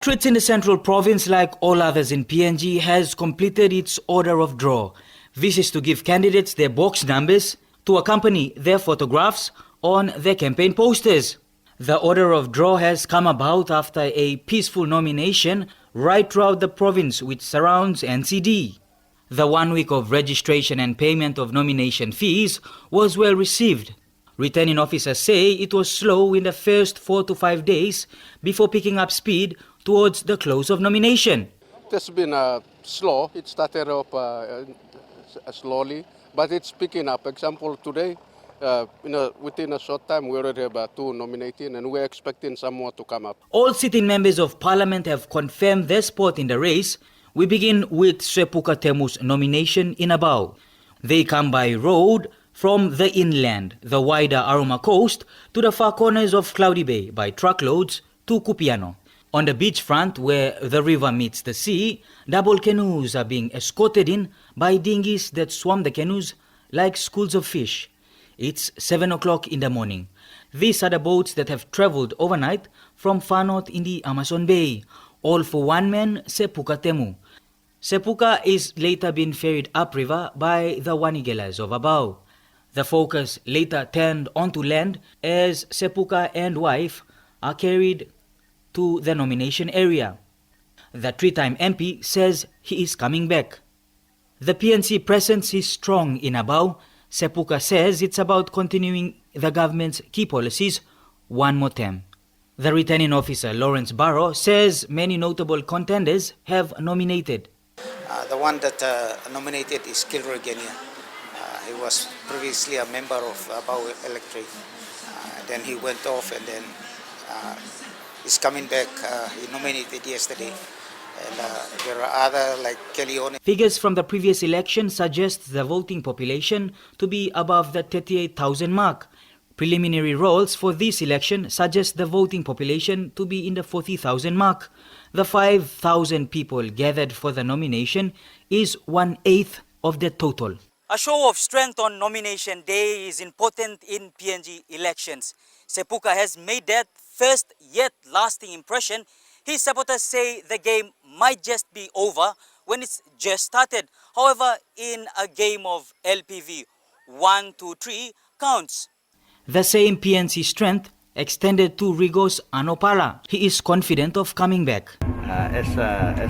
Trits in the Central Province, like all others in PNG, has completed its order of draw. This is to give candidates their box numbers to accompany their photographs on their campaign posters. The order of draw has come about after a peaceful nomination right throughout the province which surrounds NCD. The 1 week of registration and payment of nomination fees was well received. Returning officers say it was slow in the first 4 to 5 days before picking up speed towards the close of nomination. It has been slow. It started off slowly, but it's picking up. Example, today, within a short time, we already have 2 nominating, and we're expecting some more to come up. All sitting members of parliament have confirmed their spot in the race. We begin with Sepuka Temu's nomination in Abao. They come by road from the inland, the wider Aruma coast, to the far corners of Cloudy Bay by truckloads to Kupiano. On the beachfront, where the river meets the sea, double canoes are being escorted in by dinghies that swarm the canoes like schools of fish. It's 7 o'clock in the morning. These are the boats that have traveled overnight from far north in the Amazon Bay, all for one man, Sepuka Temu. Sepuka is later being ferried upriver by the Wanigelas of Abao. The focus later turned onto land as Sepuka and wife are carried to the nomination area. The 3-time MP says he is coming back. The PNC presence is strong in Abao. Sepuka says it's about continuing the government's key policies one more term. The returning officer, Lawrence Barrow, says many notable contenders have nominated. The one that nominated is Kilroy Genia. He was previously a member of Abao Electric. Then he went off and then he's coming back. He nominated yesterday. And there are other like Kelione. Figures from the previous election suggest the voting population to be above the 38,000 mark. Preliminary rolls for this election suggest the voting population to be in the 40,000 mark. The 5,000 people gathered for the nomination is 1/8 of the total. A show of strength on nomination day is important in PNG elections. Sepuka has made that first yet lasting impression. His supporters say the game might just be over when it's just started. However, in a game of LPV, 1, 2, 3 counts. The same PNC strength extended to Rigos Anopala. He is confident of coming back. As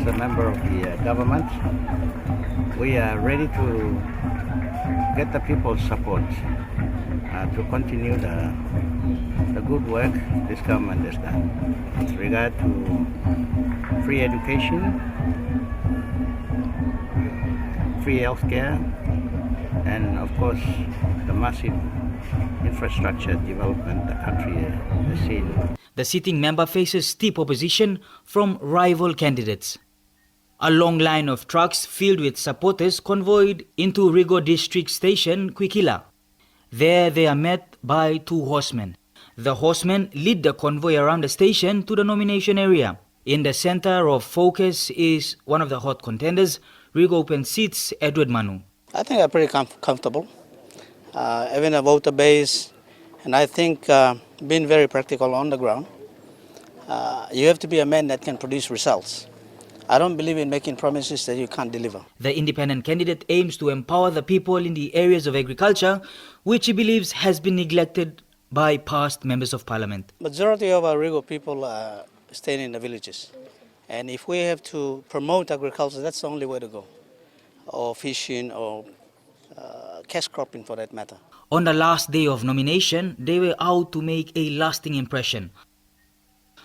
a member of the government, we are ready to get the people's support to continue the good work this government has done with regard to free education, free healthcare, and of course the massive infrastructure development the country has seen. The sitting member faces steep opposition from rival candidates. A long line of trucks filled with supporters convoyed into Rigo District Station, Kwikila. There they are met by 2 horsemen. The horsemen lead the convoy around the station to the nomination area. In the center of focus is one of the hot contenders, Rigo Open Seats, Edward Manu. I think I'm pretty comfortable. Having a voter base, and I think being very practical on the ground. You have to be a man that can produce results. I don't believe in making promises that you can't deliver. The independent candidate aims to empower the people in the areas of agriculture, which he believes has been neglected by past members of parliament. Majority of our Rigo people are staying in the villages. And if we have to promote agriculture, that's the only way to go. Or fishing or cash cropping for that matter. On the last day of nomination, they were out to make a lasting impression.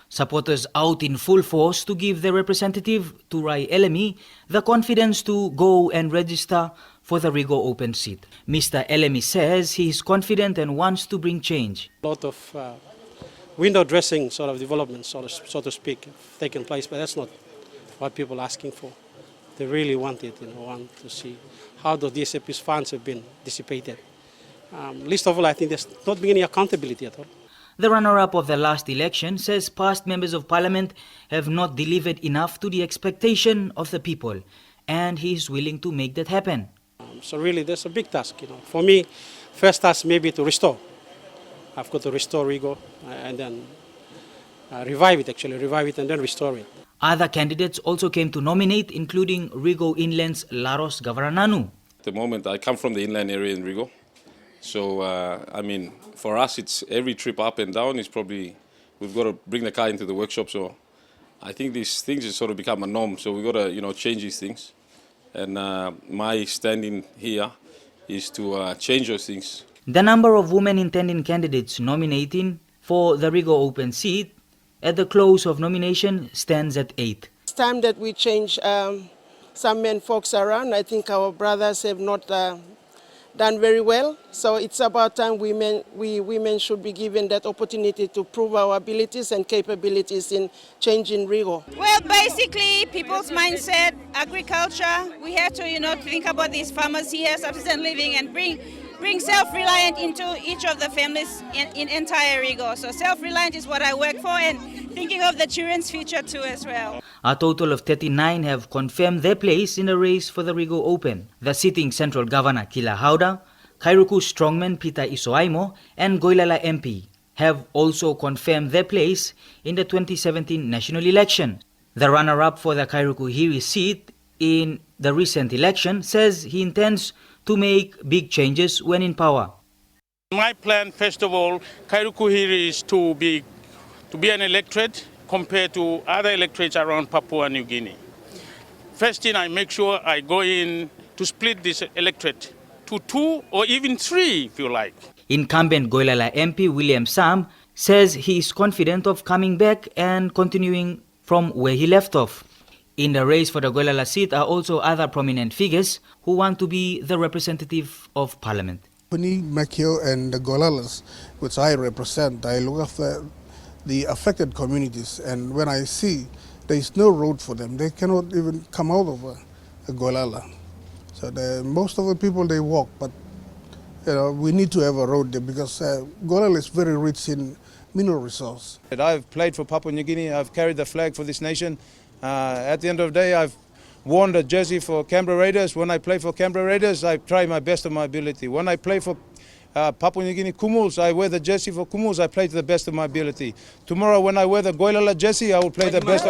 Supporters out in full force to give their representative, Turai Elemi, the confidence to go and register for the Rigo Open seat. Mr. Elemi says he is confident and wants to bring change. A lot of window dressing sort of developments, so to speak, have taken place, but that's not what people are asking for. They really want it, want to see how the DSAP's funds have been dissipated. Least of all, I think there's not been any accountability at all. The runner-up of the last election says past members of parliament have not delivered enough to the expectation of the people, and he is willing to make that happen. So really, there's a big task. For me, first task maybe to restore. I've got to restore Rigo and then revive it and then restore it. Other candidates also came to nominate, including Rigo Inland's Laros Gavarananu. At the moment, I come from the inland area in Rigo. So, I mean, for us, it's every trip up and down is probably, we've got to bring the car into the workshop. So I think these things have sort of become a norm. So we've got to, change these things. And my standing here is to change those things. The number of women intending candidates nominating for the Rigo open seat at the close of nomination stands at 8. It's time that we change some men folks around. I think our brothers have not done very well. So it's about time we women should be given that opportunity to prove our abilities and capabilities in changing Rigo. Well, basically, people's mindset, agriculture, we have to, think about these farmers here, subsistence living, and bring self-reliant into each of the families in entire Rigo. So self-reliant is what I work for, and thinking of the children's future too as well. A total of 39 have confirmed their place in the race for the Rigo Open. The sitting Central Governor Kila Hauda, Kairuku strongman Peter Isoaimo, and Goilala MP have also confirmed their place in the 2017 national election. The runner-up for the Kairuku Hiri seat in the recent election says he intends to make big changes when in power. My plan, first of all, Kairuku Hiri is to be an electorate compared to other electorates around Papua New Guinea. First thing, I make sure I go in to split this electorate to 2 or even 3, if you like. Incumbent Goilala MP William Sam says he is confident of coming back and continuing from where he left off. In the race for the Goilala seat are also other prominent figures who want to be the representative of Parliament. Puni, Makio and the Goilalas, which I represent, I look after the affected communities, and when I see there is no road for them, they cannot even come out of a Goilala. So most of the people, they walk, but we need to have a road there because Goilala is very rich in mineral resource. I've played for Papua New Guinea, I've carried the flag for this nation. At the end of the day, I've worn the jersey for Canberra Raiders. When I play for Canberra Raiders, I try my best of my ability. When I play for Papua New Guinea Kumuls, I wear the jersey for Kumuls, I play to the best of my ability. Tomorrow when I wear the Goilala jersey, I will play the best of